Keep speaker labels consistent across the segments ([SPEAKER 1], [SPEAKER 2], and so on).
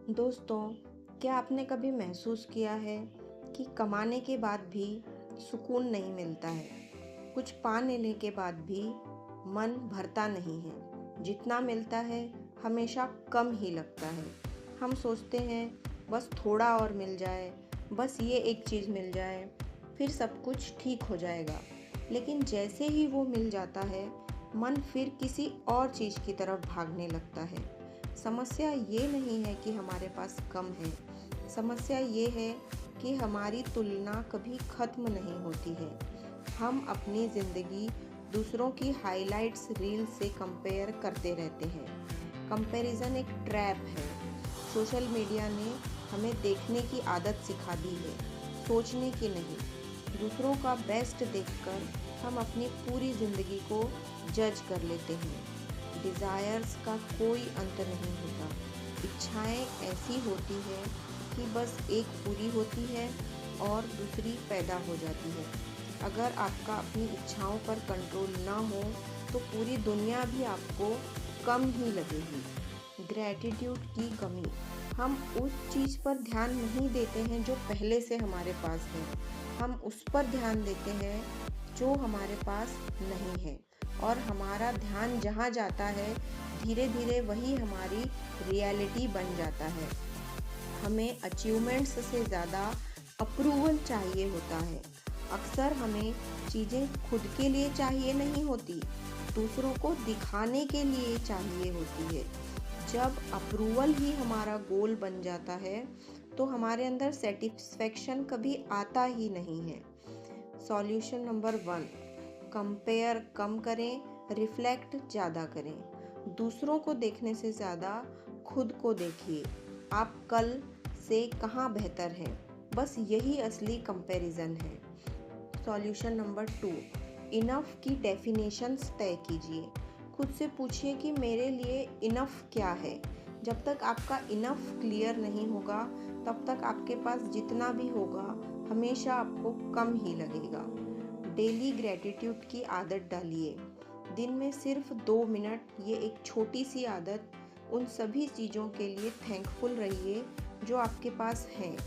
[SPEAKER 1] दोस्तों, क्या आपने कभी महसूस किया है कि कमाने के बाद भी सुकून नहीं मिलता है? कुछ पा लेने के बाद भी मन भरता नहीं है। जितना मिलता है हमेशा कम ही लगता है। हम सोचते हैं बस थोड़ा और मिल जाए, बस ये एक चीज़ मिल जाए, फिर सब कुछ ठीक हो जाएगा। लेकिन जैसे ही वो मिल जाता है, मन फिर किसी और चीज़ की तरफ भागने लगता है। समस्या ये नहीं है कि हमारे पास कम है, समस्या ये है कि हमारी तुलना कभी ख़त्म नहीं होती है। हम अपनी ज़िंदगी दूसरों की हाइलाइट्स रील से कंपेयर करते रहते हैं। कंपैरिजन एक ट्रैप है। सोशल मीडिया ने हमें देखने की आदत सिखा दी है, सोचने की नहीं। दूसरों का बेस्ट देखकर हम अपनी पूरी ज़िंदगी को जज कर लेते हैं। डिज़ायर्स का कोई अंत नहीं होता। इच्छाएं ऐसी होती है कि बस एक पूरी होती है और दूसरी पैदा हो जाती है। अगर आपका अपनी इच्छाओं पर कंट्रोल ना हो तो पूरी दुनिया भी आपको कम ही लगेगी। ग्रैटिट्यूड की कमी। हम उस चीज़ पर ध्यान नहीं देते हैं जो पहले से हमारे पास है। हम उस पर ध्यान देते हैं जो हमारे पास नहीं है, और हमारा ध्यान जहाँ जाता है धीरे धीरे वही हमारी रियलिटी बन जाता है। हमें अचीवमेंट्स से ज़्यादा अप्रूवल चाहिए होता है। अक्सर हमें चीज़ें खुद के लिए चाहिए नहीं होती, दूसरों को दिखाने के लिए चाहिए होती है। जब अप्रूवल ही हमारा गोल बन जाता है तो हमारे अंदर सेटिस्फेक्शन कभी आता ही नहीं है। सॉल्यूशन नंबर 1, कंपेयर कम करें, रिफ्लेक्ट ज़्यादा करें। दूसरों को देखने से ज़्यादा खुद को देखिए। आप कल से कहाँ बेहतर हैं, बस यही असली कंपैरिजन है। सॉल्यूशन नंबर 2, इनफ की डेफिनेशंस तय कीजिए। खुद से पूछिए कि मेरे लिए इनफ क्या है। जब तक आपका इनफ क्लियर नहीं होगा तब तक आपके पास जितना भी होगा हमेशा आपको कम ही लगेगा। डेली ग्रैटिट्यूड की आदत डालिए। दिन में सिर्फ 2 मिनट, ये एक छोटी सी आदत, उन सभी चीज़ों के लिए थैंकफुल रहिए जो आपके पास हैं।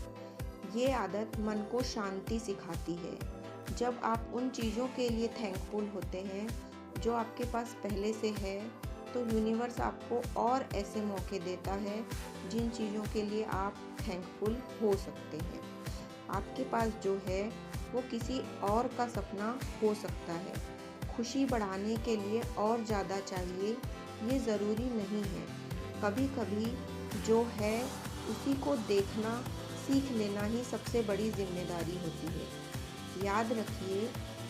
[SPEAKER 1] ये आदत मन को शांति सिखाती है। जब आप उन चीज़ों के लिए थैंकफुल होते हैं जो आपके पास पहले से है, तो यूनिवर्स आपको और ऐसे मौके देता है जिन चीज़ों के लिए आप थैंकफुल हो सकते हैं। आपके पास जो है वो किसी और का सपना हो सकता है। खुशी बढ़ाने के लिए और ज़्यादा चाहिए, ये ज़रूरी नहीं है। कभी कभी जो है उसी को देखना सीख लेना ही सबसे बड़ी जिम्मेदारी होती है। याद रखिए,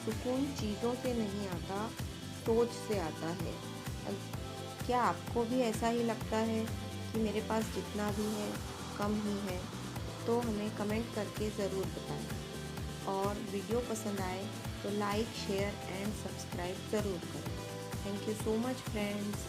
[SPEAKER 1] सुकून चीज़ों से नहीं आता, सोच से आता है। क्या आपको भी ऐसा ही लगता है कि मेरे पास जितना भी है कम ही है? तो हमें कमेंट करके ज़रूर बताएं। और वीडियो पसंद आए तो लाइक, शेयर एंड सब्सक्राइब ज़रूर करें। Thank you so much friends.